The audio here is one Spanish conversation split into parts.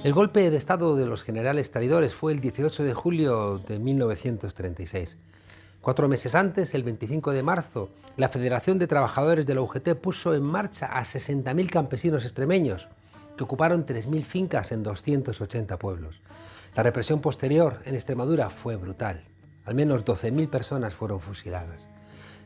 El golpe de Estado de los generales traidores fue el 18 de julio de 1936. 4 meses antes, el 25 de marzo, la Federación de Trabajadores de la UGT puso en marcha a 60.000 campesinos extremeños, que ocuparon 3.000 fincas en 280 pueblos. La represión posterior en Extremadura fue brutal. Al menos 12.000 personas fueron fusiladas.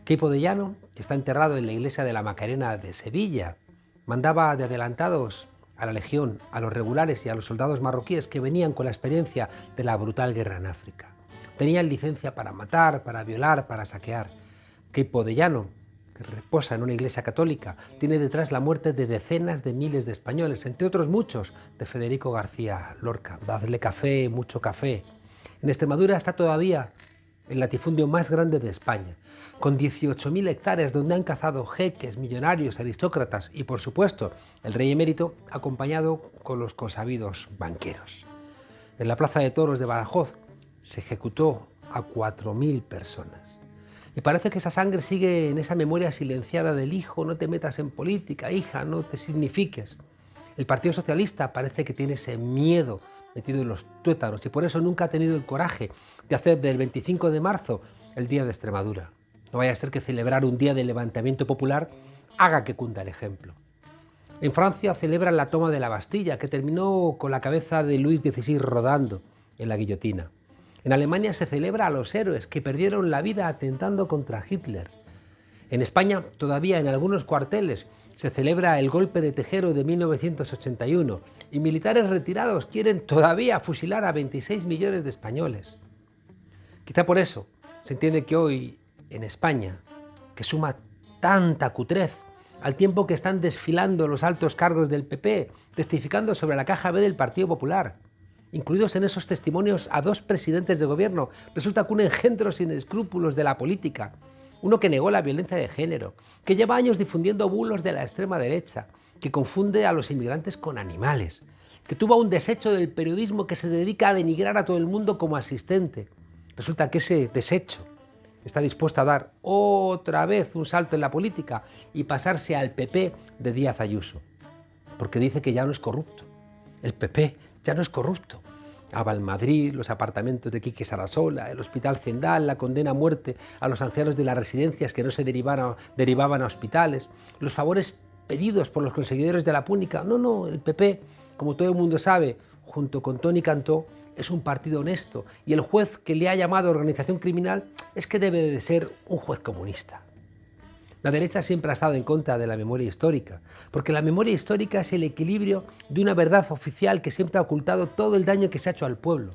Queipo de Llano, que está enterrado en la iglesia de la Macarena de Sevilla, mandaba de adelantados a la legión, a los regulares y a los soldados marroquíes que venían con la experiencia de la brutal guerra en África. Tenían licencia para matar, para violar, para saquear. Queipo de Llano, que reposa en una iglesia católica, tiene detrás la muerte de decenas de miles de españoles, entre otros muchos, de Federico García Lorca. Dadle café, mucho café. En Extremadura está todavía el latifundio más grande de España, con 18.000 hectáreas donde han cazado jeques, millonarios, aristócratas y, por supuesto, el rey emérito, acompañado con los consabidos banqueros. En la Plaza de Toros de Badajoz se ejecutó a 4.000 personas. Y parece que esa sangre sigue en esa memoria silenciada del hijo, no te metas en política, hija, no te signifiques. El Partido Socialista parece que tiene ese miedo metido en los tuétanos y por eso nunca ha tenido el coraje de hacer del 25 de marzo el Día de Extremadura. No vaya a ser que celebrar un día de levantamiento popular haga que cunda el ejemplo. En Francia celebran la toma de la Bastilla, que terminó con la cabeza de Luis XVI rodando en la guillotina. En Alemania se celebra a los héroes que perdieron la vida atentando contra Hitler. En España, todavía en algunos cuarteles, se celebra el golpe de Tejero de 1981 y militares retirados quieren todavía fusilar a 26 millones de españoles. Quizá por eso se entiende que hoy, en España, que suma tanta cutrez, al tiempo que están desfilando los altos cargos del PP, testificando sobre la caja B del Partido Popular, incluidos en esos testimonios a 2 presidentes de gobierno, resulta que un engendro sin escrúpulos de la política, uno que negó la violencia de género, que lleva años difundiendo bulos de la extrema derecha, que confunde a los inmigrantes con animales, que tuvo un desecho del periodismo que se dedica a denigrar a todo el mundo como asistente. Resulta que ese desecho está dispuesto a dar otra vez un salto en la política y pasarse al PP de Díaz Ayuso, porque dice que ya no es corrupto. El PP ya no es corrupto. A Valmadrid, los apartamentos de Quique Sarasola, el Hospital Zendal, la condena a muerte a los ancianos de las residencias que no se derivaban a hospitales, los favores pedidos por los conseguidores de la Púnica. No, el PP, como todo el mundo sabe, junto con Toni Cantó, es un partido honesto y el juez que le ha llamado organización criminal es que debe de ser un juez comunista. La derecha siempre ha estado en contra de la memoria histórica, porque la memoria histórica es el equilibrio de una verdad oficial que siempre ha ocultado todo el daño que se ha hecho al pueblo.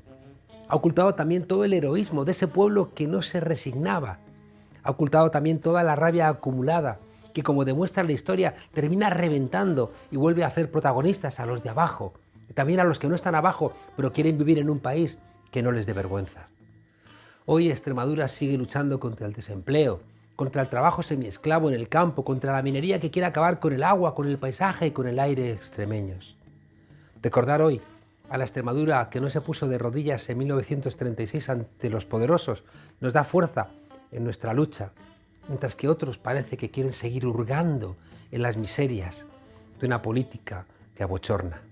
Ha ocultado también todo el heroísmo de ese pueblo que no se resignaba. Ha ocultado también toda la rabia acumulada, que como demuestra la historia, termina reventando y vuelve a hacer protagonistas a los de abajo, y también a los que no están abajo, pero quieren vivir en un país que no les dé vergüenza. Hoy Extremadura sigue luchando contra el desempleo, contra el trabajo semiesclavo en el campo, contra la minería que quiere acabar con el agua, con el paisaje y con el aire extremeños. Recordar hoy a la Extremadura que no se puso de rodillas en 1936 ante los poderosos nos da fuerza en nuestra lucha, mientras que otros parece que quieren seguir hurgando en las miserias de una política que abochorna.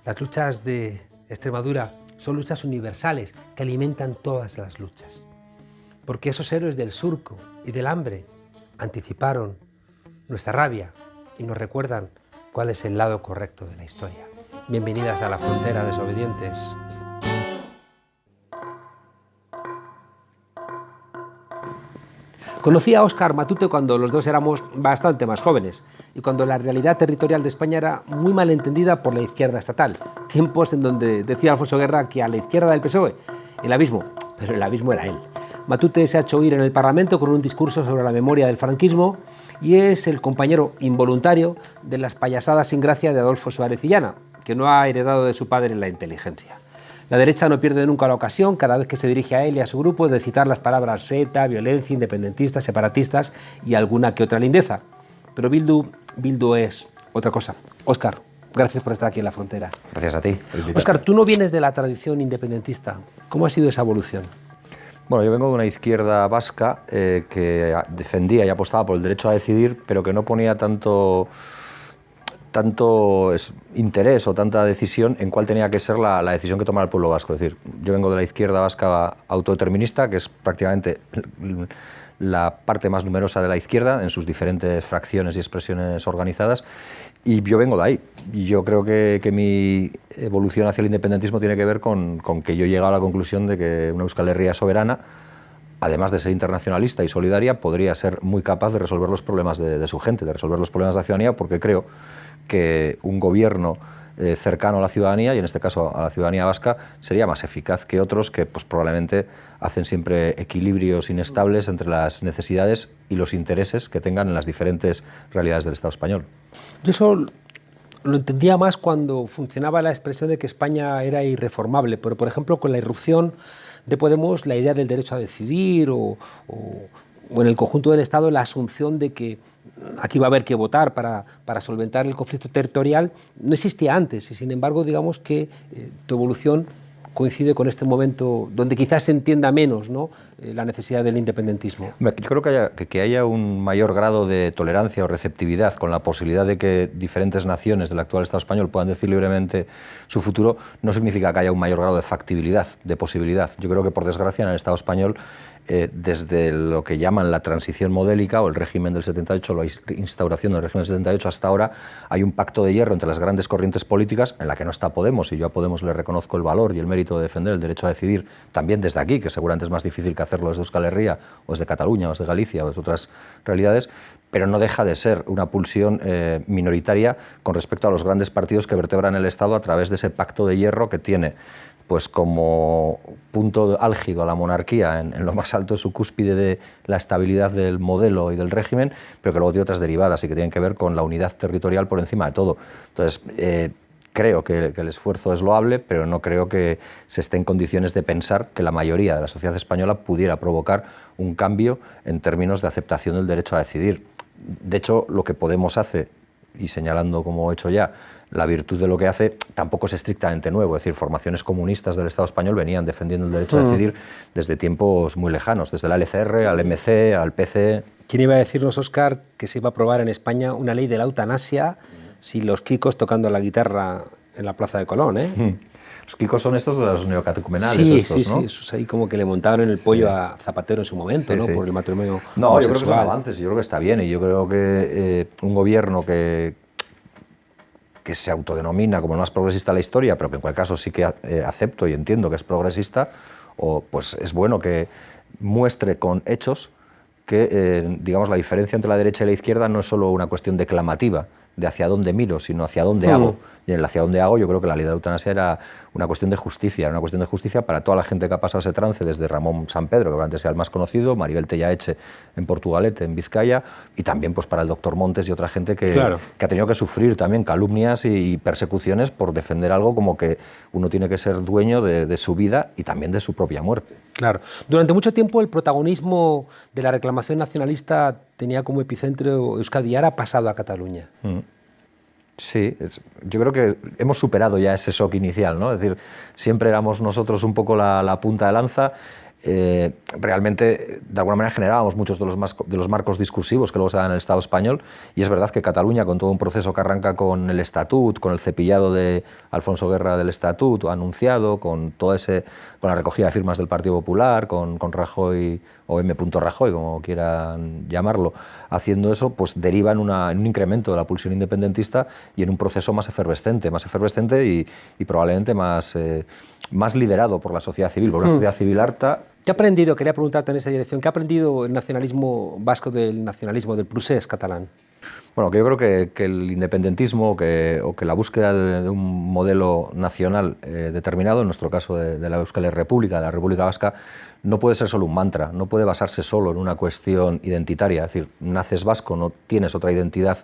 Las luchas de Extremadura son luchas universales que alimentan todas las luchas. Porque esos héroes del surco y del hambre anticiparon nuestra rabia y nos recuerdan cuál es el lado correcto de la historia. Bienvenidas a la frontera, desobedientes. Conocí a Óscar Matute cuando los dos éramos bastante más jóvenes y cuando la realidad territorial de España era muy mal entendida por la izquierda estatal. Tiempos en donde decía Alfonso Guerra que a la izquierda del PSOE el abismo, pero el abismo era él. Matute se ha hecho oír en el Parlamento con un discurso sobre la memoria del franquismo y es el compañero involuntario de las payasadas sin gracia de Adolfo Suárez Illana, que no ha heredado de su padre la inteligencia. La derecha no pierde nunca la ocasión, cada vez que se dirige a él y a su grupo, de citar las palabras ETA, violencia, independentistas, separatistas y alguna que otra lindeza. Pero Bildu es otra cosa. Óscar, gracias por estar aquí en la frontera. Gracias a ti. Óscar, tú no vienes de la tradición independentista. ¿Cómo ha sido esa evolución? Bueno, yo vengo de una izquierda vasca que defendía y apostaba por el derecho a decidir, pero que no ponía tanto tanto interés o tanta decisión en cuál tenía que ser la decisión que tomara el pueblo vasco. Es decir, yo vengo de la izquierda vasca autodeterminista, que es prácticamente la parte más numerosa de la izquierda en sus diferentes fracciones y expresiones organizadas, y yo vengo de ahí. Y yo creo que mi evolución hacia el independentismo tiene que ver con que yo he llegado a la conclusión de que una Euskal Herria soberana, además de ser internacionalista y solidaria, podría ser muy capaz de resolver los problemas de su gente, de resolver los problemas de la ciudadanía, porque creo que un gobierno cercano a la ciudadanía, y en este caso a la ciudadanía vasca, sería más eficaz que otros que pues, probablemente hacen siempre equilibrios inestables entre las necesidades y los intereses que tengan en las diferentes realidades del Estado español. Yo eso lo entendía más cuando funcionaba la expresión de que España era irreformable, pero por ejemplo con la irrupción de Podemos, la idea del derecho a decidir o en el conjunto del Estado la asunción de que aquí va a haber que votar para solventar el conflicto territorial no existía antes, y sin embargo digamos que tu evolución coincide con este momento donde quizás se entienda menos, ¿no?, la necesidad del independentismo. Yo creo que haya un mayor grado de tolerancia o receptividad con la posibilidad de que diferentes naciones del actual Estado español puedan decir libremente su futuro, no significa que haya un mayor grado de factibilidad, de posibilidad. Yo creo que, por desgracia, en el Estado español, desde lo que llaman la transición modélica o el régimen del 78, la instauración del régimen del 78 hasta ahora, hay un pacto de hierro entre las grandes corrientes políticas en la que no está Podemos, y yo a Podemos le reconozco el valor y el mérito de defender el derecho a decidir también desde aquí, que seguramente es más difícil que hacerlo desde Euskal Herria o desde Cataluña o desde Galicia o desde otras realidades, pero no deja de ser una pulsión minoritaria con respecto a los grandes partidos que vertebran el Estado a través de ese pacto de hierro que tiene pues como punto álgido a la monarquía en lo más alto de su cúspide de la estabilidad del modelo y del régimen, pero que luego tiene otras derivadas y que tienen que ver con la unidad territorial por encima de todo. Entonces, creo que el esfuerzo es loable, pero no creo que se esté en condiciones de pensar que la mayoría de la sociedad española pudiera provocar un cambio en términos de aceptación del derecho a decidir. De hecho, lo que Podemos hace, y señalando como he hecho ya, la virtud de lo que hace tampoco es estrictamente nuevo, es decir, formaciones comunistas del Estado español venían defendiendo el derecho a decidir desde tiempos muy lejanos, desde la LCR, al MC, al PC. ¿Quién iba a decirnos, Óscar, que se iba a aprobar en España una ley de la eutanasia sin los kikos tocando la guitarra en la Plaza de Colón, ¿eh? Los kikos son estos de los neocatecumenales. Sí, estos, sí, ¿no? sí, esos ahí como que le montaron en el pollo a Zapatero en su momento, Sí, ¿no? sí. Por el matrimonio No, homosexual. yo creo que son avances, yo creo que está bien, y yo creo que un gobierno que se autodenomina como el más progresista de la historia, pero que en cualquier caso sí que acepto y entiendo que es progresista, pues es bueno que muestre con hechos que, digamos, la diferencia entre la derecha y la izquierda no es solo una cuestión declamativa, de hacia dónde miro, sino hacia dónde hago. Y en el hacia dónde hago, yo creo que la ley de la eutanasia era una cuestión de justicia, era una cuestión de justicia para toda la gente que ha pasado ese trance, desde Ramón Sampedro, que probablemente sea el más conocido, Maribel Tellaeche en Portugalete, en Vizcaya, y también pues para el doctor Montes y otra gente que ha tenido que sufrir también calumnias y persecuciones por defender algo como que uno tiene que ser dueño de su vida y también de su propia muerte. Claro. Durante mucho tiempo el protagonismo de la reclamación nacionalista tenía como epicentro Euskadi y ahora ha pasado a Cataluña. Sí, yo creo que hemos superado ya ese shock inicial, ¿no? Es decir, siempre éramos nosotros un poco la punta de lanza. Realmente, de alguna manera, generábamos muchos de los marcos discursivos que luego se dan en el Estado español, y es verdad que Cataluña, con todo un proceso que arranca con el Estatut, con el cepillado de Alfonso Guerra del Estatut anunciado, con la recogida de firmas del Partido Popular, con Rajoy o M. Rajoy, como quieran llamarlo, haciendo eso, pues deriva en un incremento de la pulsión independentista y en un proceso más efervescente y probablemente más liderado por la sociedad civil, por una sociedad civil harta. ¿Qué ha aprendido, quería preguntarte en esa dirección, qué ha aprendido el nacionalismo vasco del nacionalismo, del procés catalán? Bueno, que yo creo que el independentismo o que la búsqueda de un modelo nacional determinado, en nuestro caso de la Euskal República, de la República Vasca, no puede ser solo un mantra, no puede basarse solo en una cuestión identitaria. Es decir, naces vasco, no tienes otra identidad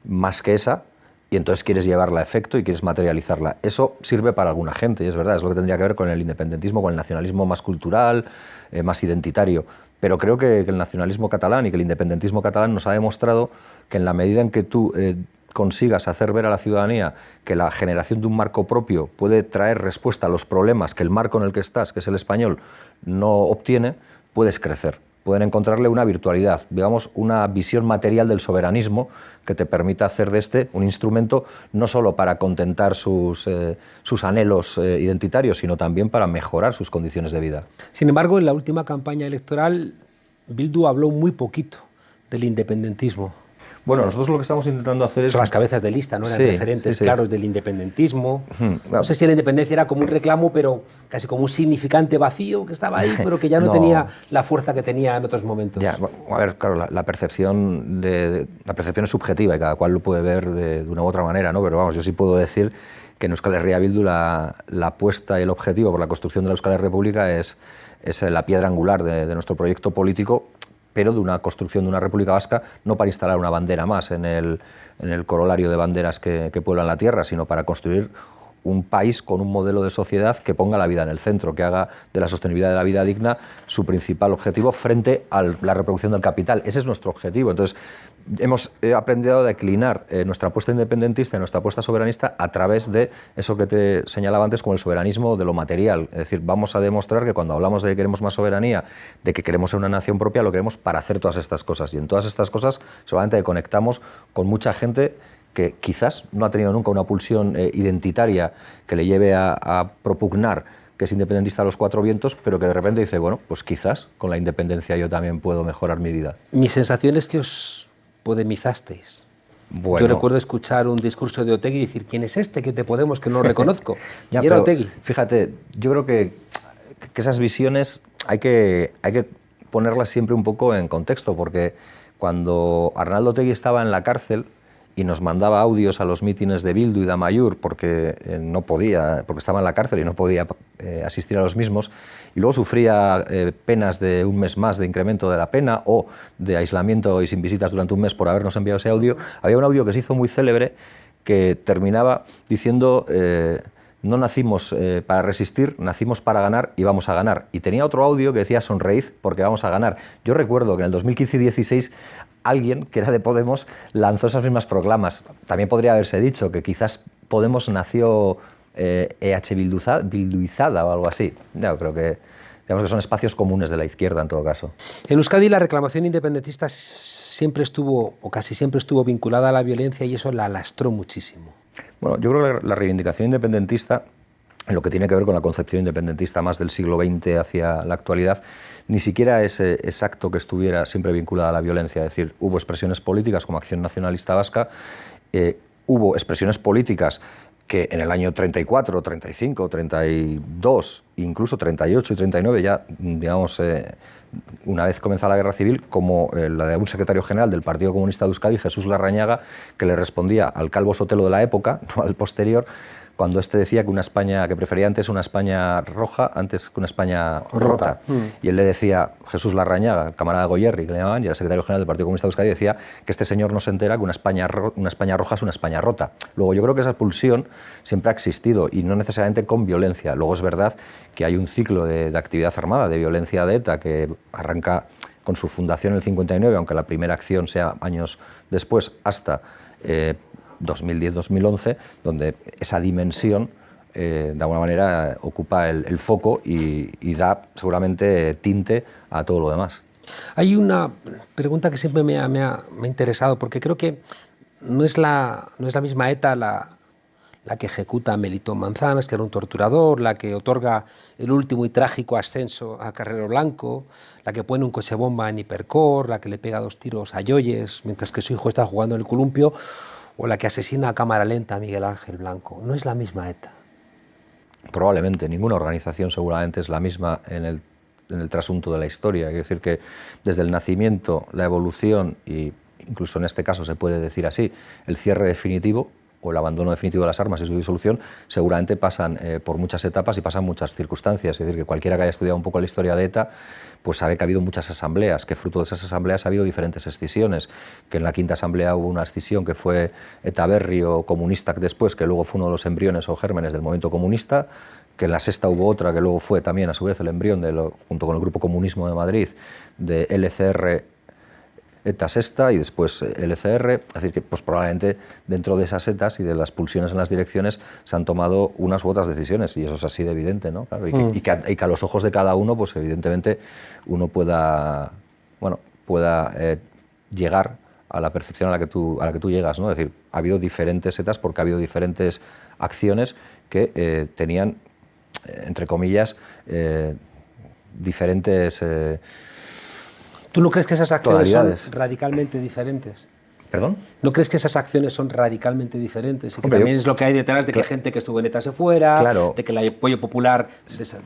más que esa, y entonces quieres llevarla a efecto y quieres materializarla. Eso sirve para alguna gente, y es verdad, es lo que tendría que ver con el independentismo, con el nacionalismo más cultural, más identitario. Pero creo que el nacionalismo catalán y que el independentismo catalán nos ha demostrado que en la medida en que tú consigas hacer ver a la ciudadanía que la generación de un marco propio puede traer respuesta a los problemas que el marco en el que estás, que es el español, no obtiene, puedes crecer. pueden encontrarle una virtualidad, digamos, una visión material del soberanismo que te permita hacer de este un instrumento no solo para contentar sus anhelos identitarios, sino también para mejorar sus condiciones de vida. Sin embargo, en la última campaña electoral, Bildu habló muy poquito del independentismo. Bueno, nosotros lo que estamos intentando hacer es... Son las cabezas de lista, ¿no? Eran referentes claros del independentismo. No sé si la independencia era como un reclamo, pero casi como un significante vacío que estaba ahí, pero que ya no tenía la fuerza que tenía en otros momentos. Ya, a ver, claro, la percepción es subjetiva y cada cual lo puede ver de una u otra manera, ¿no? Pero vamos, yo sí puedo decir que en Euskal Herria Bildu la apuesta y el objetivo por la construcción de la Euskal Herria República es la piedra angular de nuestro proyecto político, pero de una construcción de una República Vasca, no para instalar una bandera más en el corolario de banderas que pueblan la tierra, sino para construir un país con un modelo de sociedad que ponga la vida en el centro, que haga de la sostenibilidad de la vida digna su principal objetivo frente a la reproducción del capital. Ese es nuestro objetivo. Entonces, hemos aprendido a declinar nuestra apuesta independentista y nuestra apuesta soberanista a través de eso que te señalaba antes como el soberanismo de lo material. Es decir, vamos a demostrar que cuando hablamos de que queremos más soberanía, de que queremos ser una nación propia, lo queremos para hacer todas estas cosas. Y en todas estas cosas seguramente conectamos con mucha gente que quizás no ha tenido nunca una pulsión identitaria que le lleve a propugnar que es independentista a los cuatro vientos, pero que de repente dice, bueno, pues quizás con la independencia yo también puedo mejorar mi vida. Mi sensación es que os podemizasteis. Bueno. Yo recuerdo escuchar un discurso de Otegi y decir, ¿quién es este que te Podemos que no reconozco? Ya, y era Otegi. Fíjate, yo creo que esas visiones hay que ponerlas siempre un poco en contexto, porque cuando Arnaldo Otegi estaba en la cárcel y nos mandaba audios a los mítines de Bildu y de Amaiur porque no podía, porque estaba en la cárcel y no podía asistir a los mismos, y luego sufría penas de un mes más de incremento de la pena o de aislamiento y sin visitas durante un mes por habernos enviado ese audio. Había un audio que se hizo muy célebre que terminaba diciendo no nacimos para resistir, nacimos para ganar y vamos a ganar. Y tenía otro audio que decía sonreíd porque vamos a ganar. Yo recuerdo que en el 2015 y 2016 alguien que era de Podemos lanzó esas mismas proclamas. También podría haberse dicho que quizás Podemos nació bilduizada o algo así. Yo creo que, digamos que son espacios comunes de la izquierda en todo caso. En Euskadi la reclamación independentista siempre estuvo, o casi siempre estuvo vinculada a la violencia y eso la lastró muchísimo. Bueno, yo creo que la reivindicación independentista, en lo que tiene que ver con la concepción independentista más del siglo XX hacia la actualidad, ni siquiera es exacto que estuviera siempre vinculada a la violencia. Es decir, hubo expresiones políticas como Acción Nacionalista Vasca, hubo expresiones políticas que en el año 34, 35, 32, incluso 38 y 39, ya, digamos, una vez comenzada la Guerra Civil, como la de un secretario general del Partido Comunista de Euskadi, Jesús Larrañaga, que le respondía al Calvo Sotelo de la época, no al posterior, cuando este decía que una España, que prefería antes una España roja antes que una España rota. Y él le decía, Jesús Larrañaga, el camarada Goyerri, que le llamaban, y era secretario general del Partido Comunista de Euskadi, decía que este señor no se entera que una España roja es una España rota. Luego yo creo que esa pulsión siempre ha existido y no necesariamente con violencia. Luego es verdad que hay un ciclo de actividad armada, de violencia de ETA, que arranca con su fundación en el 59, aunque la primera acción sea años después, hasta 2010-2011, donde esa dimensión de alguna manera ocupa el foco y da seguramente tinte a todo lo demás. Hay una pregunta que siempre me ha interesado, porque creo que no es la misma ETA la que ejecuta a Melitón Manzanas, que era un torturador, la que otorga el último y trágico ascenso a Carrero Blanco, la que pone un coche bomba en Hipercor, la que le pega 2 tiros a Yoyes mientras que su hijo está jugando en el columpio, o la que asesina a cámara lenta a Miguel Ángel Blanco. No es la misma ETA. Probablemente, ninguna organización seguramente es la misma en el trasunto de la historia. Quiero decir que desde el nacimiento, la evolución y incluso en este caso se puede decir así, el cierre definitivo o el abandono definitivo de las armas y su disolución, seguramente pasan por muchas etapas y pasan muchas circunstancias. Es decir, que cualquiera que haya estudiado un poco la historia de ETA, pues sabe que ha habido muchas asambleas, que fruto de esas asambleas ha habido diferentes escisiones, que en la quinta asamblea hubo una escisión que fue ETA Berri o Comunistak después, que luego fue uno de los embriones o gérmenes del movimiento comunista, que en la sexta hubo otra que luego fue también a su vez el embrión, junto con el Grupo Comunismo de Madrid, de LCR ETA sexta y después LCR, es decir que pues probablemente dentro de esas ETAs y de las pulsiones en las direcciones se han tomado unas u otras decisiones y eso es así de evidente, ¿no? Claro, y que a los ojos de cada uno, pues evidentemente uno pueda bueno, pueda llegar a la percepción a la que tú llegas, ¿no? Es decir, ha habido diferentes ETAs porque ha habido diferentes acciones que tenían, entre comillas, diferentes ¿Tú no crees que esas acciones son tonalidades. radicalmente diferentes? ¿Perdón? ¿No crees que esas acciones son radicalmente diferentes? Y que Hombre, también es lo que hay detrás de que gente que estuvo en ETA se fuera, Claro. de que el apoyo popular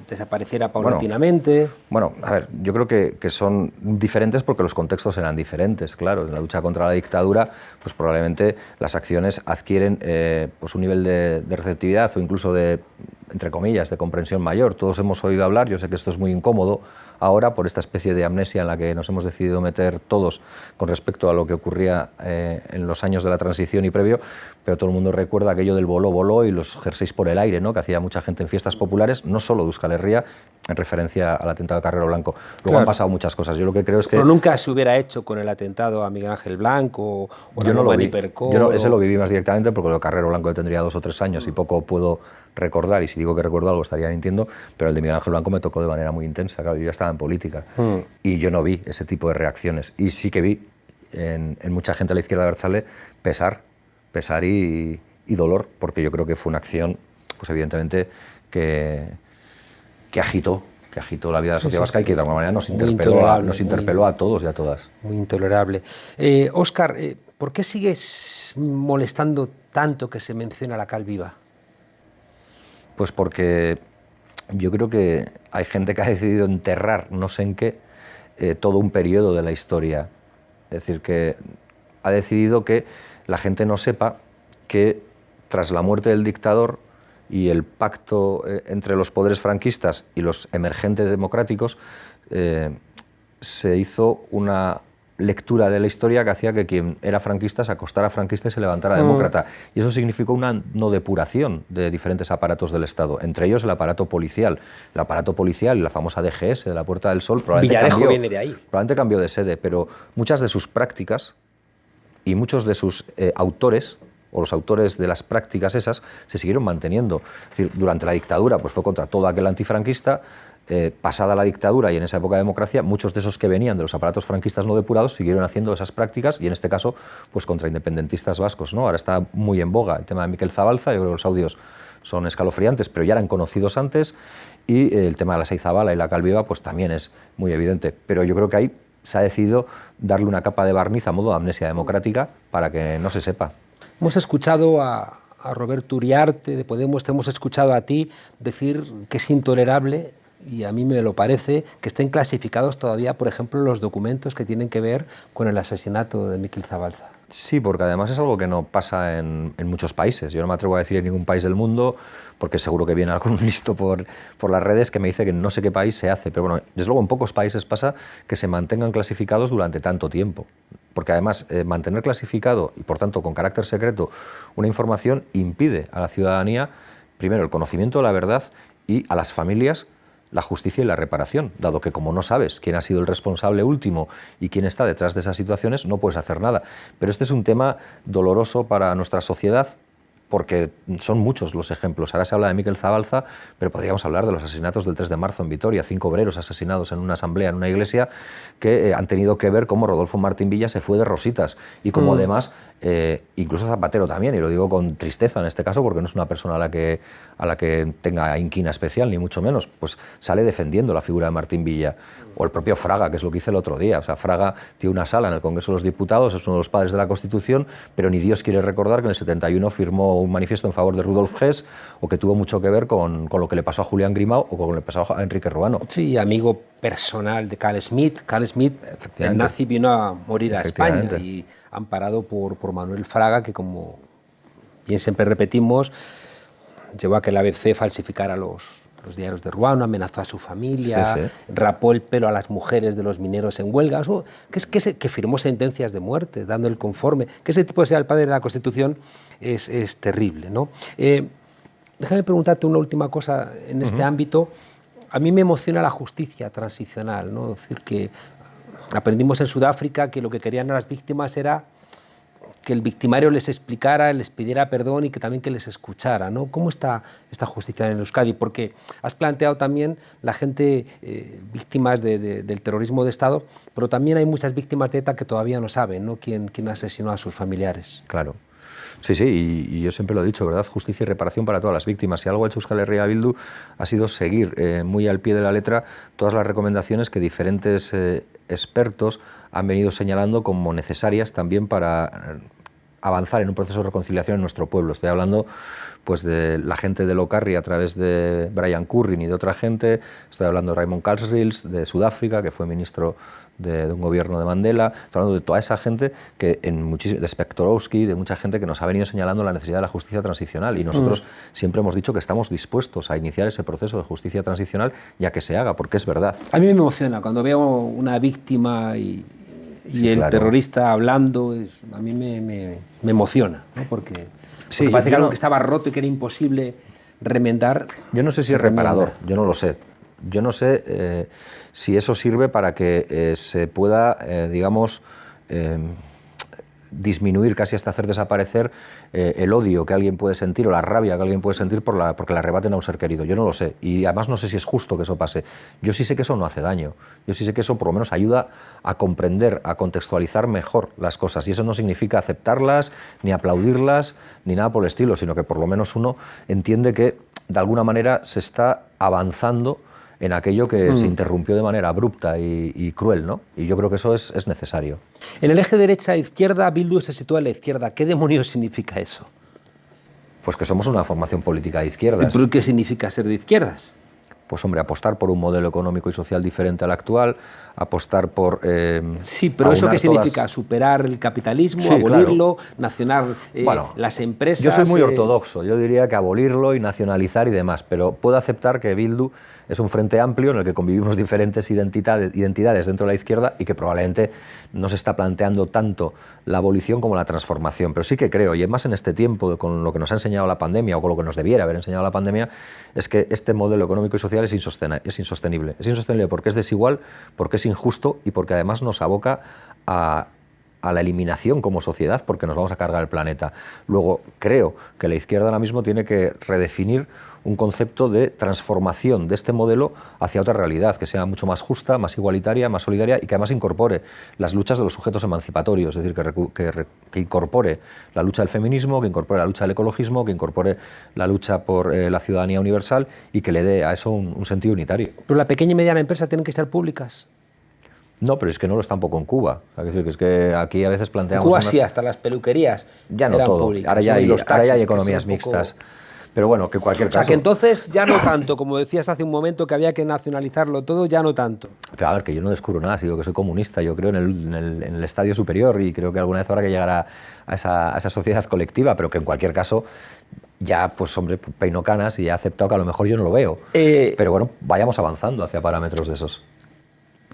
desapareciera paulatinamente. Bueno, a ver, yo creo que son diferentes porque los contextos eran diferentes, claro. En la lucha contra la dictadura, pues probablemente las acciones adquieren pues un nivel de receptividad o incluso de, entre comillas, de comprensión mayor. Todos hemos oído hablar, yo sé que esto es muy incómodo ahora por esta especie de amnesia en la que nos hemos decidido meter todos con respecto a lo que ocurría en los años de la transición y previo, pero todo el mundo recuerda aquello del voló, voló y los jerseys por el aire, ¿no?, que hacía mucha gente en fiestas populares, no solo de Euskal Herria, en referencia al atentado de Carrero Blanco. Luego Claro. han pasado muchas cosas. Yo lo que creo es que... Pero nunca se hubiera hecho con el atentado a Miguel Ángel Blanco o Yo no lo vi. Hipercor, Yo no, ese lo viví más directamente porque lo de Carrero Blanco yo tendría 2 o 3 años y poco puedo recordar, y si digo que recuerdo algo estaría mintiendo, pero el de Miguel Ángel Blanco me tocó de manera muy intensa, claro, yo ya estaba en política y yo no vi ese tipo de reacciones, y sí que vi en mucha gente a la izquierda de Abertzale pesar y dolor, porque yo creo que fue una acción, pues evidentemente, que agitó la vida de la sociedad vasca y que de alguna manera nos interpeló a todos y a todas. Muy intolerable. Óscar, ¿por qué sigues molestando tanto que se menciona la cal viva? Pues porque yo creo que hay gente que ha decidido enterrar, no sé en qué, todo un periodo de la historia. Es decir, que ha decidido que la gente no sepa que tras la muerte del dictador y el pacto entre los poderes franquistas y los emergentes democráticos, se hizo una lectura de la historia que hacía que quien era franquista se acostara franquista y se levantara demócrata. Y eso significó una no depuración de diferentes aparatos del Estado, entre ellos el aparato policial. El aparato policial y la famosa DGS de la Puerta del Sol Villarejo viene de ahí. Probablemente cambió de sede, pero muchas de sus prácticas y muchos de sus autores, o los autores de las prácticas esas, se siguieron manteniendo. Es decir, durante la dictadura pues fue contra todo aquel antifranquista. Pasada la dictadura y en esa época de democracia, muchos de esos que venían de los aparatos franquistas no depurados siguieron haciendo esas prácticas, y en este caso pues contra independentistas vascos, ¿no? Ahora está muy en boga el tema de Miquel Zabalza. Yo creo que los audios son escalofriantes, pero ya eran conocidos antes, y el tema de la Seizabala y la cal viva pues también es muy evidente, pero yo creo que ahí se ha decidido darle una capa de barniz a modo de amnesia democrática para que no se sepa. Hemos escuchado a Roberto Uriarte de Podemos, te hemos escuchado a ti decir que es intolerable, y a mí me lo parece, que estén clasificados todavía, por ejemplo, los documentos que tienen que ver con el asesinato de Miquel Zabalza. Sí, porque además es algo que no pasa en muchos países. Yo no me atrevo a decir en ningún país del mundo, porque seguro que viene algún listo por las redes que me dice que en no sé qué país se hace. Pero bueno, desde luego en pocos países pasa que se mantengan clasificados durante tanto tiempo. Porque además mantener clasificado y por tanto con carácter secreto una información impide a la ciudadanía, primero, el conocimiento de la verdad, y a las familias la justicia y la reparación, dado que como no sabes quién ha sido el responsable último y quién está detrás de esas situaciones, no puedes hacer nada. Pero este es un tema doloroso para nuestra sociedad, porque son muchos los ejemplos. Ahora se habla de Miquel Zabalza, pero podríamos hablar de los asesinatos del 3 de marzo en Vitoria, 5 obreros asesinados en una asamblea, en una iglesia, que han tenido que ver cómo Rodolfo Martín Villa se fue de rositas, y cómo además, incluso Zapatero también, y lo digo con tristeza en este caso, porque no es una persona a la que tenga inquina especial, ni mucho menos, pues sale defendiendo la figura de Martín Villa. O el propio Fraga, que es lo que hice el otro día. O sea, Fraga tiene una sala en el Congreso de los Diputados, es uno de los padres de la Constitución, pero ni Dios quiere recordar que en el 71 firmó un manifiesto en favor de Rudolf Hess, o que tuvo mucho que ver con lo que le pasó a Julián Grimau o con lo que le pasó a Enrique Ruano. Sí, amigo personal de Carl Schmitt. Carl Schmitt, el nazi, vino a morir a España, y amparado por Manuel Fraga, que, como bien siempre repetimos, llevó a que el ABC falsificara los diarios de Ruano, amenazó a su familia, rapó el pelo a las mujeres de los mineros en huelga, que firmó sentencias de muerte, dando el conforme. Que ese tipo sea el padre de la Constitución es terrible, ¿no? Déjame preguntarte una última cosa en este ámbito. A mí me emociona la justicia transicional, ¿no? Es decir, que aprendimos en Sudáfrica que lo que querían las víctimas era que el victimario les explicara, les pidiera perdón y que también que les escuchara, ¿no? ¿Cómo está esta justicia en Euskadi? Porque has planteado también la gente víctimas del terrorismo de Estado, pero también hay muchas víctimas de ETA que todavía no saben, ¿no? quién asesinó a sus familiares. Claro. Sí, sí, y yo siempre lo he dicho, ¿verdad? Justicia y reparación para todas las víctimas. Si algo ha hecho Euskal Herria Bildu ha sido seguir muy al pie de la letra todas las recomendaciones que diferentes expertos han venido señalando como necesarias también para avanzar en un proceso de reconciliación en nuestro pueblo. Estoy hablando pues de la gente de Locarri a través de Brian Currin y de otra gente. Estoy hablando de Raymond Carlsrils de Sudáfrica, que fue ministro de un gobierno de Mandela. Estoy hablando de toda esa gente, de Spektorowski, de mucha gente que nos ha venido señalando la necesidad de la justicia transicional, y nosotros siempre hemos dicho que estamos dispuestos a iniciar ese proceso de justicia transicional y a que se haga, porque es verdad. A mí me emociona cuando veo una víctima y el terrorista hablando, a mí me emociona, ¿no? Porque parece que algo que estaba roto y que era imposible remendar. Yo no sé si es reparador, yo no lo sé. Yo no sé si eso sirve para que se pueda, digamos, disminuir, casi hasta hacer desaparecer el odio que alguien puede sentir o la rabia que alguien puede sentir porque le arrebaten a un ser querido. Yo no lo sé, y además no sé si es justo que eso pase. Yo sí sé que eso no hace daño, yo sí sé que eso por lo menos ayuda a comprender, a contextualizar mejor las cosas, y eso no significa aceptarlas, ni aplaudirlas, ni nada por el estilo, sino que por lo menos uno entiende que de alguna manera se está avanzando en aquello que se interrumpió de manera abrupta y cruel, ¿no? Y yo creo que eso es necesario. En el eje derecha-izquierda, Bildu se sitúa a la izquierda. ¿Qué demonios significa eso? Pues que somos una formación política de izquierdas. ¿Pero qué significa ser de izquierdas? Pues hombre, apostar por un modelo económico y social diferente al actual, apostar por... sí, pero ¿eso qué significa? ¿Superar el capitalismo, sí, abolirlo, claro, nacionar las empresas? Yo soy muy ortodoxo, yo diría que abolirlo y nacionalizar y demás, pero puedo aceptar que Bildu es un frente amplio en el que convivimos diferentes identidades dentro de la izquierda y que probablemente no se está planteando tanto la abolición como la transformación. Pero sí que creo, y además en este tiempo, con lo que nos ha enseñado la pandemia o con lo que nos debiera haber enseñado la pandemia, es que este modelo económico y social es insostenible. Es insostenible porque es desigual, porque es injusto y porque además nos aboca a la eliminación como sociedad, porque nos vamos a cargar el planeta. Luego, creo que la izquierda ahora mismo tiene que redefinir un concepto de transformación de este modelo hacia otra realidad, que sea mucho más justa, más igualitaria, más solidaria y que además incorpore las luchas de los sujetos emancipatorios, es decir, que incorpore la lucha del feminismo, que incorpore la lucha del ecologismo, que incorpore la lucha por la ciudadanía universal y que le dé a eso un sentido unitario. ¿Pero la pequeña y mediana empresa tienen que ser públicas? No, pero es que no lo es tampoco en Cuba. O sea, es que aquí a veces planteamos... En Cuba sí, hasta las peluquerías ya no eran todo. públicas. Ahora ya hay economías mixtas. Pero bueno, que en cualquier caso... O sea, que entonces ya no tanto, como decías hace un momento, que había que nacionalizarlo todo, ya no tanto. Pero a ver, que yo no descubro nada, digo que soy comunista, yo creo en el estadio superior y creo que alguna vez habrá que llegar a esa sociedad colectiva, pero que en cualquier caso ya, pues hombre, peino canas y ya he aceptado que a lo mejor yo no lo veo. Pero bueno, vayamos avanzando hacia parámetros de esos.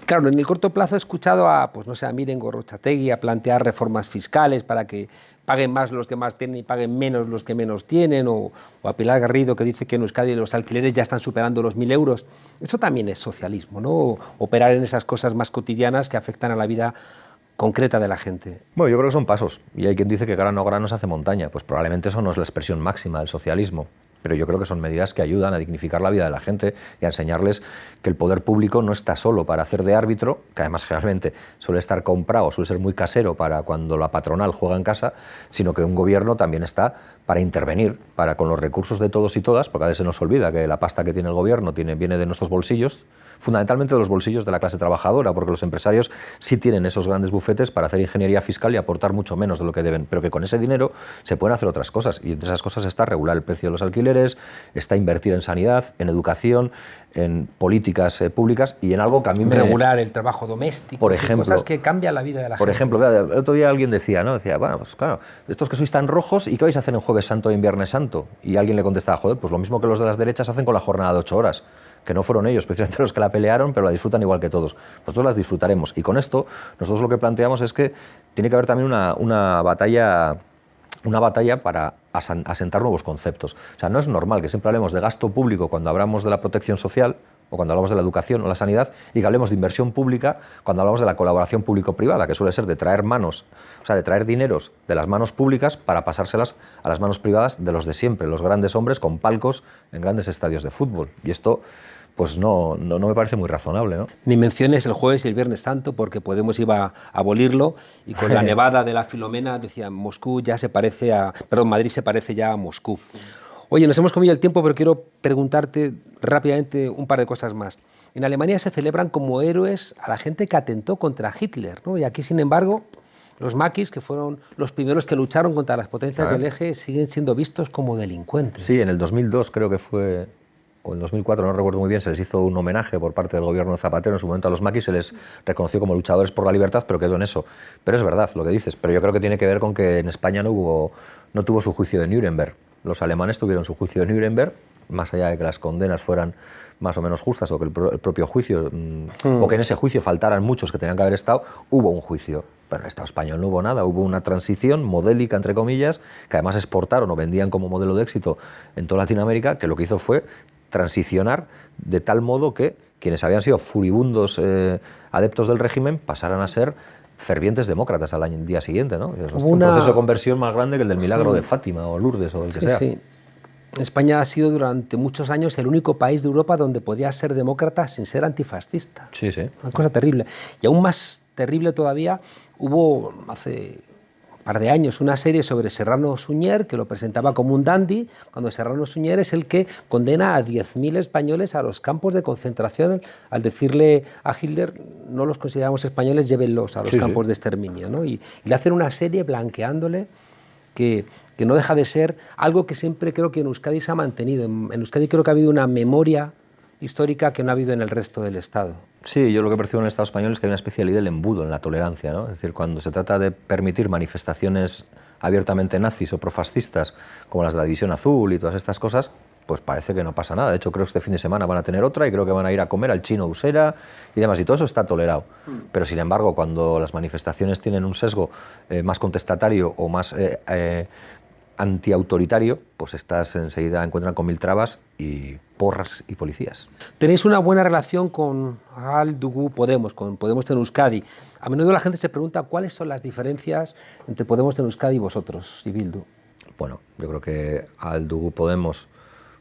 Claro, en el corto plazo he escuchado a Miren Gorrotxategi a plantear reformas fiscales para que paguen más los que más tienen y paguen menos los que menos tienen, o a Pilar Garrido, que dice que en Euskadi los alquileres ya están superando los 1.000 euros. Eso también es socialismo, ¿no? Operar en esas cosas más cotidianas que afectan a la vida concreta de la gente. Bueno, yo creo que son pasos, y hay quien dice que grano a grano se hace montaña. Pues probablemente eso no es la expresión máxima del socialismo, pero yo creo que son medidas que ayudan a dignificar la vida de la gente y a enseñarles que el poder público no está solo para hacer de árbitro, que además generalmente suele estar comprado, suele ser muy casero para cuando la patronal juega en casa, sino que un gobierno también está para intervenir, para con los recursos de todos y todas, porque a veces se nos olvida que la pasta que tiene el gobierno viene de nuestros bolsillos, fundamentalmente de los bolsillos de la clase trabajadora, porque los empresarios sí tienen esos grandes bufetes para hacer ingeniería fiscal y aportar mucho menos de lo que deben, pero que con ese dinero se pueden hacer otras cosas, y entre esas cosas está regular el precio de los alquileres, está invertir en sanidad, en educación, en políticas públicas y en algo que a mí me... Regular el trabajo doméstico, por ejemplo, cosas que cambian la vida de la gente. Por ejemplo, el otro día alguien decía, bueno, pues claro, estos que sois tan rojos, ¿y qué vais a hacer en Jueves Santo y en Viernes Santo? Y alguien le contestaba, joder, pues lo mismo que los de las derechas hacen con la jornada de 8 horas. Que no fueron ellos precisamente los que la pelearon, pero la disfrutan igual que todos. Nosotros las disfrutaremos. Y con esto, nosotros lo que planteamos es que tiene que haber también una batalla para asentar nuevos conceptos. O sea, no es normal que siempre hablemos de gasto público cuando hablamos de la protección social, o cuando hablamos de la educación o la sanidad, y que hablemos de inversión pública cuando hablamos de la colaboración público-privada, que suele ser de traer manos, o sea, de traer dineros de las manos públicas para pasárselas a las manos privadas de los de siempre, los grandes hombres con palcos en grandes estadios de fútbol. Y esto pues no me parece muy razonable, ¿no? Ni menciones el Jueves y el Viernes Santo, porque Podemos iba a abolirlo, y con la nevada de la Filomena decían Madrid se parece ya a Moscú. Oye, nos hemos comido el tiempo, pero quiero preguntarte rápidamente un par de cosas más. En Alemania se celebran como héroes a la gente que atentó contra Hitler, ¿no? Y aquí, sin embargo, los maquis, que fueron los primeros que lucharon contra las potencias del eje, siguen siendo vistos como delincuentes. Sí, en el 2002 creo que fue, o en 2004, no recuerdo muy bien, se les hizo un homenaje por parte del gobierno de Zapatero. En su momento a los maquis se les reconoció como luchadores por la libertad, pero quedó en eso. Pero es verdad lo que dices, pero yo creo que tiene que ver con que en España no tuvo su juicio de Nuremberg. Los alemanes tuvieron su juicio de Nuremberg, más allá de que las condenas fueran más o menos justas, o que el propio juicio, o que en ese juicio faltaran muchos que tenían que haber estado, hubo un juicio. Pero en el Estado español no hubo nada, hubo una transición modélica, entre comillas, que además exportaron o vendían como modelo de éxito en toda Latinoamérica, que lo que hizo fue transicionar de tal modo que quienes habían sido furibundos adeptos del régimen pasaran a ser fervientes demócratas al día siguiente, ¿no? Es un proceso de conversión más grande que el del milagro de Fátima o Lourdes o el que sea. Sí. España ha sido durante muchos años el único país de Europa donde podía ser demócrata sin ser antifascista. Sí, sí. Una cosa terrible. Y aún más terrible todavía, hubo hace un par de años una serie sobre Serrano Suñer, que lo presentaba como un dandy, cuando Serrano Suñer es el que condena a 10.000 españoles a los campos de concentración al decirle a Hitler: no los consideramos españoles, llévenlos a los campos de exterminio, ¿no? Y le hacen una serie blanqueándole que no deja de ser algo que siempre creo que en Euskadi se ha mantenido. En Euskadi creo que ha habido una memoria histórica que no ha habido en el resto del Estado. Sí, yo lo que percibo en el Estado español es que hay una especie de ley del embudo en la tolerancia, ¿no? Es decir, cuando se trata de permitir manifestaciones abiertamente nazis o profascistas, como las de la División Azul y todas estas cosas, pues parece que no pasa nada. De hecho, creo que este fin de semana van a tener otra y creo que van a ir a comer al chino Usera y demás, y todo eso está tolerado. Pero, sin embargo, cuando las manifestaciones tienen un sesgo más contestatario o más antiautoritario, pues estas enseguida encuentran con mil trabas y porras y policías. Tenéis una buena relación con Ahal Dugu Podemos, con Podemos en Euskadi. A menudo la gente se pregunta cuáles son las diferencias entre Podemos en Euskadi y vosotros, y Bildu. Bueno, yo creo que Ahal Dugu Podemos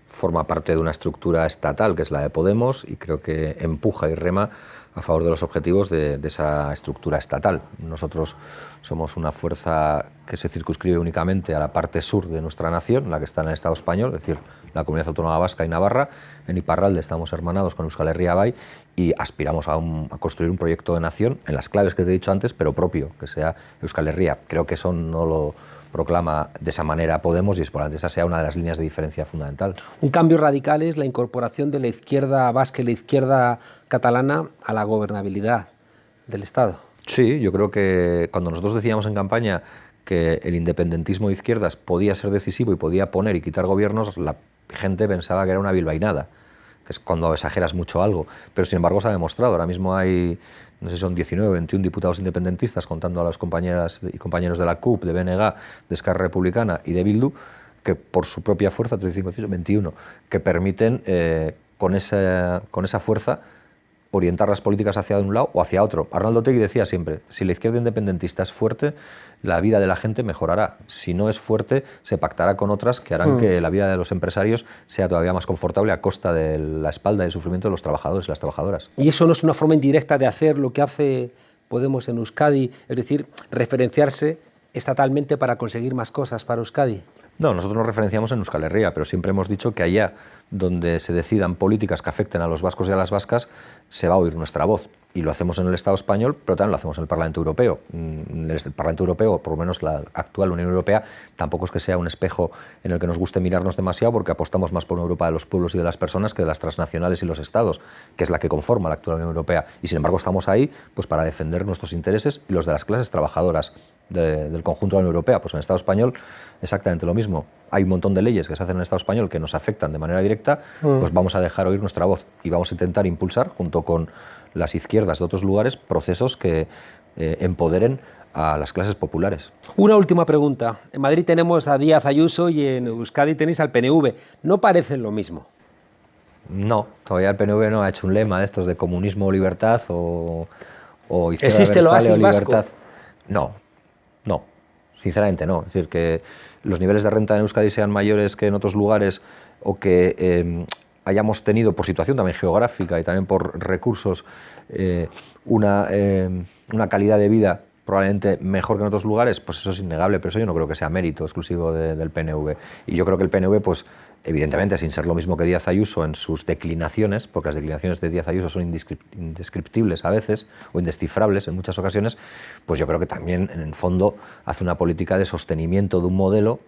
forma parte de una estructura estatal que es la de Podemos y creo que empuja y rema a favor de los objetivos de esa estructura estatal. Nosotros somos una fuerza que se circunscribe únicamente a la parte sur de nuestra nación, la que está en el Estado español, es decir, la Comunidad Autónoma Vasca y Navarra. En Iparralde estamos hermanados con Euskal Herria Bai y aspiramos a construir un proyecto de nación en las claves que te he dicho antes, pero propio, que sea Euskal Herria. Creo que eso no lo proclama de esa manera Podemos y es por lo tanto esa sea una de las líneas de diferencia fundamental. Un cambio radical es la incorporación de la izquierda vasca y la izquierda catalana a la gobernabilidad del Estado. Sí, yo creo que cuando nosotros decíamos en campaña que el independentismo de izquierdas podía ser decisivo y podía poner y quitar gobiernos, la gente pensaba que era una bilbainada, que es cuando exageras mucho algo, pero sin embargo se ha demostrado. Ahora mismo hay, no sé si son 19 o 21 diputados independentistas, contando a las compañeras y compañeros de la CUP, de BNG, de Esquerra Republicana y de Bildu, que por su propia fuerza, 35, 21, que permiten con esa fuerza orientar las políticas hacia un lado o hacia otro. Arnaldo Otegi decía siempre, si la izquierda independentista es fuerte, la vida de la gente mejorará. Si no es fuerte, se pactará con otras que harán que la vida de los empresarios sea todavía más confortable a costa de la espalda y el sufrimiento de los trabajadores y las trabajadoras. ¿Y eso no es una forma indirecta de hacer lo que hace Podemos en Euskadi, es decir, referenciarse estatalmente para conseguir más cosas para Euskadi? No, nosotros nos referenciamos en Euskal Herria, pero siempre hemos dicho que allá donde se decidan políticas que afecten a los vascos y a las vascas, se va a oír nuestra voz. Y lo hacemos en el Estado español, pero también lo hacemos en el Parlamento Europeo. El Parlamento Europeo, por lo menos la actual Unión Europea, tampoco es que sea un espejo en el que nos guste mirarnos demasiado, porque apostamos más por una Europa de los pueblos y de las personas que de las transnacionales y los estados, que es la que conforma la actual Unión Europea. Y sin embargo estamos ahí pues para defender nuestros intereses y los de las clases trabajadoras del conjunto de la Unión Europea. Pues en el Estado español exactamente lo mismo. Hay un montón de leyes que se hacen en el Estado español que nos afectan de manera directa, pues vamos a dejar oír nuestra voz y vamos a intentar impulsar, junto con las izquierdas de otros lugares, procesos que empoderen a las clases populares. Una última pregunta. En Madrid tenemos a Díaz Ayuso y en Euskadi tenéis al PNV. ¿No parecen lo mismo? No, todavía el PNV no ha hecho un lema de estos de comunismo o libertad o izquierda ¿Existe el abertzale o oasis vasco? libertad. No, no, sinceramente no. Es decir, que los niveles de renta en Euskadi sean mayores que en otros lugares o que hayamos tenido por situación también geográfica y también por recursos una calidad de vida probablemente mejor que en otros lugares, pues eso es innegable, pero eso yo no creo que sea mérito exclusivo del PNV. Y yo creo que el PNV, pues evidentemente, sin ser lo mismo que Díaz Ayuso en sus declinaciones, porque las declinaciones de Díaz Ayuso son indescriptibles a veces, o indescifrables en muchas ocasiones, pues yo creo que también, en el fondo, hace una política de sostenimiento de un modelo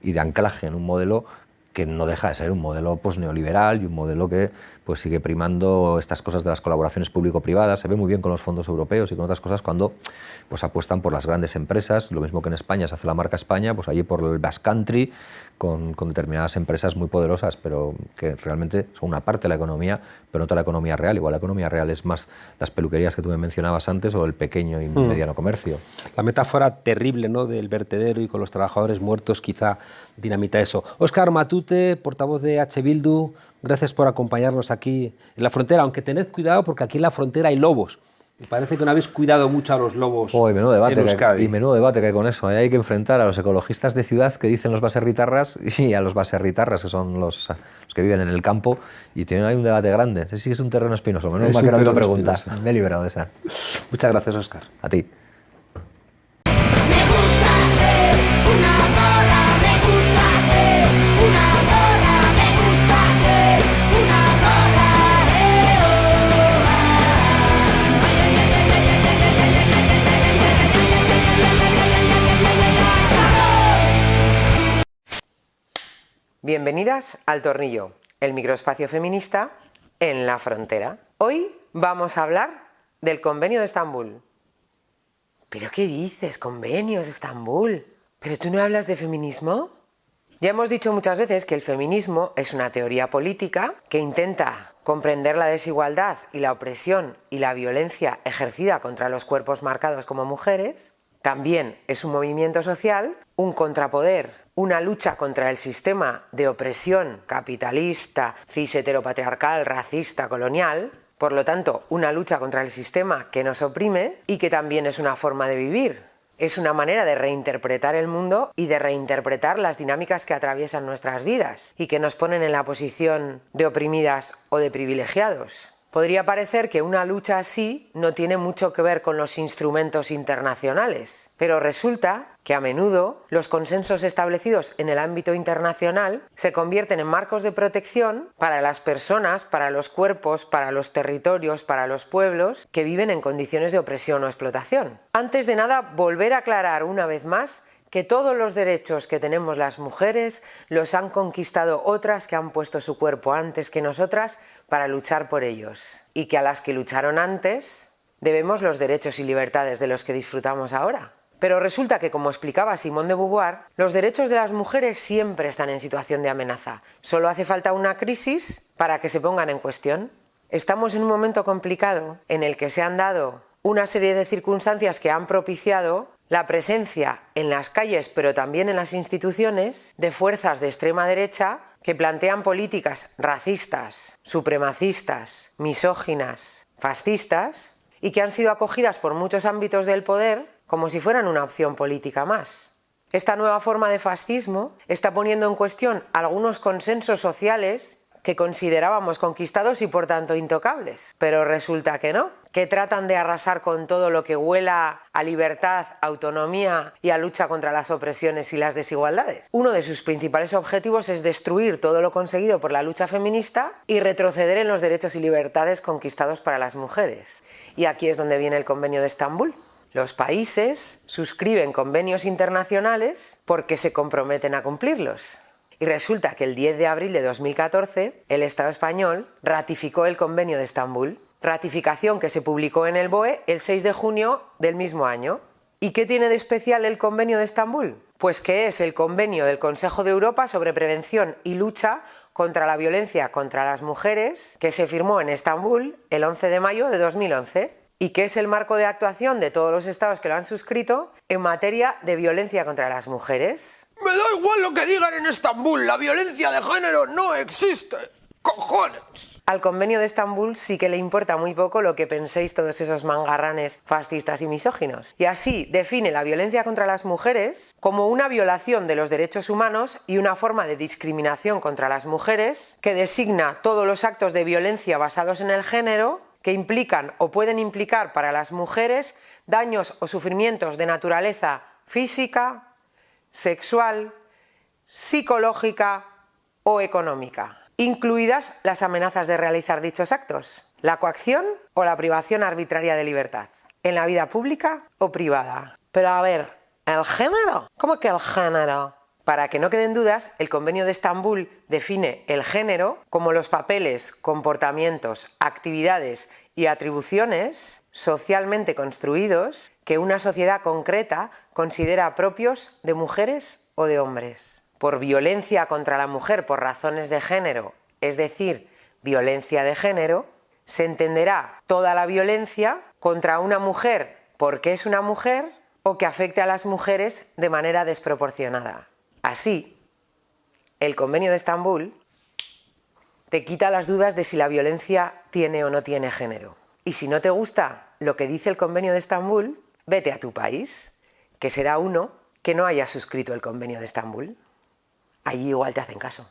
y de anclaje en un modelo que no deja de ser un modelo pues, neoliberal y un modelo que pues, sigue primando estas cosas de las colaboraciones público-privadas. Se ve muy bien con los fondos europeos y con otras cosas cuando pues, apuestan por las grandes empresas, lo mismo que en España se hace la marca España, pues allí por el Basque Country, con determinadas empresas muy poderosas, pero que realmente son una parte de la economía, pero no toda la economía real. Igual la economía real es más las peluquerías que tú me mencionabas antes o el pequeño y mediano comercio. La metáfora terrible, ¿no?, del vertedero y con los trabajadores muertos quizá dinamita eso. Óscar Matute, portavoz de H. Bildu, gracias por acompañarnos aquí en la frontera, aunque tened cuidado porque aquí en la frontera hay lobos. Me parece que no habéis cuidado mucho a los lobos menudo debate en Euskadi. y menudo debate que hay con eso. Ahí hay que enfrentar a los ecologistas de ciudad que dicen los baserritarras y a los baserritarras que son los que viven en el campo y tienen ahí un debate grande. Sí, es un terreno espinoso. Menos mal que no me lo preguntas. Me he librado de esa. Muchas gracias, Óscar. A ti. Bienvenidas al Tornillo, el microespacio feminista en la frontera. Hoy vamos a hablar del Convenio de Estambul. ¿Pero qué dices, convenios de Estambul? ¿Pero tú no hablas de feminismo? Ya hemos dicho muchas veces que el feminismo es una teoría política que intenta comprender la desigualdad y la opresión y la violencia ejercida contra los cuerpos marcados como mujeres. También es un movimiento social, un contrapoder, una lucha contra el sistema de opresión capitalista, cis heteropatriarcal, racista, colonial. Por lo tanto, una lucha contra el sistema que nos oprime y que también es una forma de vivir. Es una manera de reinterpretar el mundo y de reinterpretar las dinámicas que atraviesan nuestras vidas y que nos ponen en la posición de oprimidas o de privilegiados. Podría parecer que una lucha así no tiene mucho que ver con los instrumentos internacionales, pero resulta que a menudo los consensos establecidos en el ámbito internacional se convierten en marcos de protección para las personas, para los cuerpos, para los territorios, para los pueblos que viven en condiciones de opresión o explotación. Antes de nada, volver a aclarar una vez más que todos los derechos que tenemos las mujeres los han conquistado otras que han puesto su cuerpo antes que nosotras para luchar por ellos, y que a las que lucharon antes debemos los derechos y libertades de los que disfrutamos ahora. Pero resulta que, como explicaba Simone de Beauvoir, los derechos de las mujeres siempre están en situación de amenaza. Solo hace falta una crisis para que se pongan en cuestión. Estamos en un momento complicado en el que se han dado una serie de circunstancias que han propiciado la presencia en las calles, pero también en las instituciones, de fuerzas de extrema derecha que plantean políticas racistas, supremacistas, misóginas, fascistas y que han sido acogidas por muchos ámbitos del poder como si fueran una opción política más. Esta nueva forma de fascismo está poniendo en cuestión algunos consensos sociales que considerábamos conquistados y por tanto intocables. Pero resulta que no, que tratan de arrasar con todo lo que huela a libertad, autonomía y a lucha contra las opresiones y las desigualdades. Uno de sus principales objetivos es destruir todo lo conseguido por la lucha feminista y retroceder en los derechos y libertades conquistados para las mujeres. Y aquí es donde viene el Convenio de Estambul. Los países suscriben convenios internacionales porque se comprometen a cumplirlos. Y resulta que el 10 de abril de 2014 el Estado español ratificó el Convenio de Estambul, ratificación que se publicó en el BOE el 6 de junio del mismo año. ¿Y qué tiene de especial el Convenio de Estambul? Pues que es el convenio del Consejo de Europa sobre prevención y lucha contra la violencia contra las mujeres que se firmó en Estambul el 11 de mayo de 2011 y que es el marco de actuación de todos los estados que lo han suscrito en materia de violencia contra las mujeres. Me da igual lo que digan en Estambul, la violencia de género no existe. ¡Cojones! Al Convenio de Estambul sí que le importa muy poco lo que penséis todos esos mangarranes fascistas y misóginos. Y así define la violencia contra las mujeres como una violación de los derechos humanos y una forma de discriminación contra las mujeres que designa todos los actos de violencia basados en el género que implican o pueden implicar para las mujeres daños o sufrimientos de naturaleza física, sexual, psicológica o económica, incluidas las amenazas de realizar dichos actos, la coacción o la privación arbitraria de libertad, en la vida pública o privada. Pero a ver, ¿el género? ¿Cómo que el género? Para que no queden dudas, el Convenio de Estambul define el género como los papeles, comportamientos, actividades y atribuciones socialmente construidos que una sociedad concreta considera propios de mujeres o de hombres. Por violencia contra la mujer por razones de género, es decir, violencia de género, se entenderá toda la violencia contra una mujer porque es una mujer o que afecte a las mujeres de manera desproporcionada. Así, el Convenio de Estambul te quita las dudas de si la violencia tiene o no tiene género. Y si no te gusta lo que dice el Convenio de Estambul, vete a tu país, que será uno que no haya suscrito el Convenio de Estambul. Allí igual te hacen caso.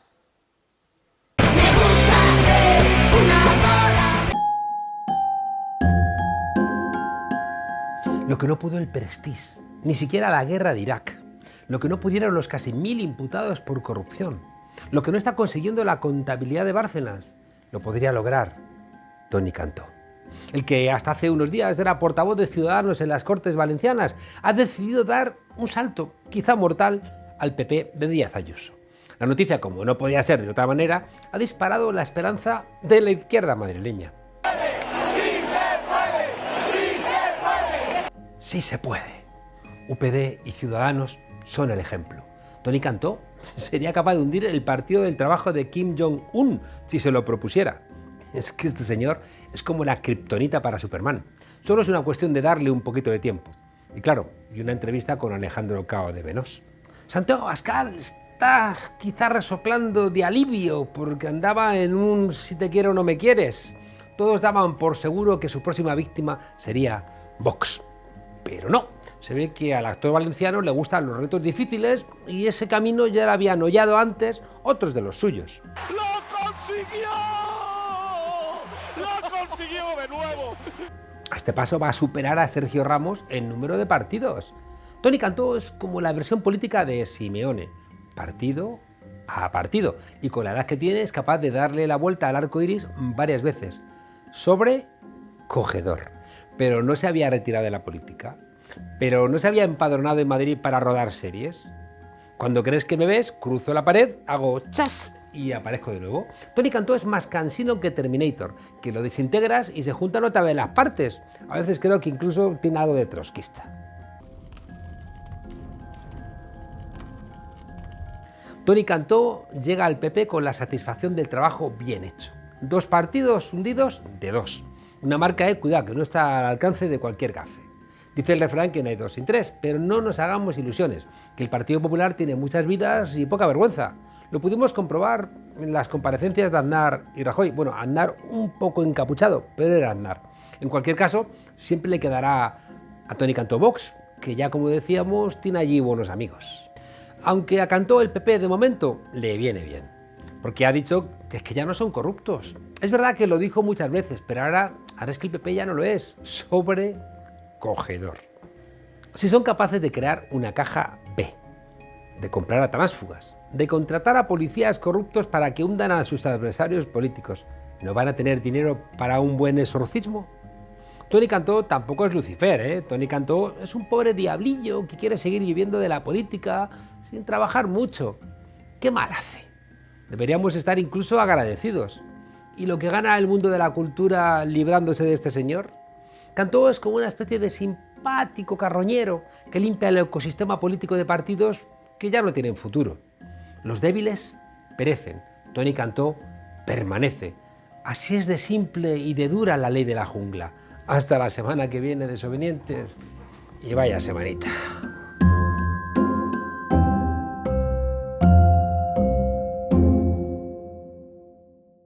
Lo que no pudo el Prestige, ni siquiera la guerra de Irak. Lo que no pudieron los casi 1000 imputados por corrupción. Lo que no está consiguiendo la contabilidad de Bárcenas, lo podría lograr Toni Cantó. El que hasta hace unos días era portavoz de Ciudadanos en las Cortes Valencianas, ha decidido dar un salto, quizá mortal, al PP de Díaz Ayuso. La noticia, como no podía ser de otra manera, ha disparado la esperanza de la izquierda madrileña. ¡Sí se puede! ¡Sí se puede! ¡Sí se puede! UPD y Ciudadanos son el ejemplo. Toni Cantó sería capaz de hundir el Partido del Trabajo de Kim Jong-un si se lo propusiera. Es que este señor es como la kriptonita para Superman. Solo es una cuestión de darle un poquito de tiempo. Y claro, y una entrevista con Alejandro Cao de Benós. Santiago Abascal está quizá resoplando de alivio porque andaba en un si te quiero o no me quieres. Todos daban por seguro que su próxima víctima sería Vox. Pero no, se ve que al actor valenciano le gustan los retos difíciles y ese camino ya lo habían hollado antes otros de los suyos. ¡Lo consiguió! ¡Lo consiguió de nuevo! A este paso va a superar a Sergio Ramos en número de partidos. Toni Cantó es como la versión política de Simeone, partido a partido, y con la edad que tiene es capaz de darle la vuelta al arco iris varias veces. Sobrecogedor. Pero no se había retirado de la política. Pero no se había empadronado en Madrid para rodar series. Cuando crees que me ves, cruzo la pared, hago chas y aparezco de nuevo. Toni Cantó es más cansino que Terminator, que lo desintegras y se juntan otra vez las partes. A veces creo que incluso tiene algo de trotskista. Toni Cantó llega al PP con la satisfacción del trabajo bien hecho. 2 partidos hundidos de 2. Una marca cuidado, que no está al alcance de cualquier gafe. Dice el refrán que no hay 2 sin 3, pero no nos hagamos ilusiones, que el Partido Popular tiene muchas vidas y poca vergüenza. Lo pudimos comprobar en las comparecencias de Aznar y Rajoy. Bueno, Aznar un poco encapuchado, pero era Aznar. En cualquier caso, siempre le quedará a Toni Cantó Vox, que ya como decíamos, tiene allí buenos amigos. Aunque a Cantó el PP de momento le viene bien, porque ha dicho que es que ya no son corruptos. Es verdad que lo dijo muchas veces, pero ahora es que el PP ya no lo es, sobrecogedor. Si son capaces de crear una caja B, de comprar a tránsfugas, de contratar a policías corruptos para que hundan a sus adversarios políticos, ¿no van a tener dinero para un buen exorcismo? Toni Cantó tampoco es Lucifer, ¿eh? Toni Cantó es un pobre diablillo que quiere seguir viviendo de la política sin trabajar mucho. ¿Qué mal hace? Deberíamos estar incluso agradecidos. ¿Y lo que gana el mundo de la cultura librándose de este señor? Cantó es como una especie de simpático carroñero que limpia el ecosistema político de partidos que ya no tienen futuro. Los débiles perecen, Toni Cantó permanece. Así es de simple y de dura la ley de la jungla. Hasta la semana que viene, desobedientes, y vaya semanita.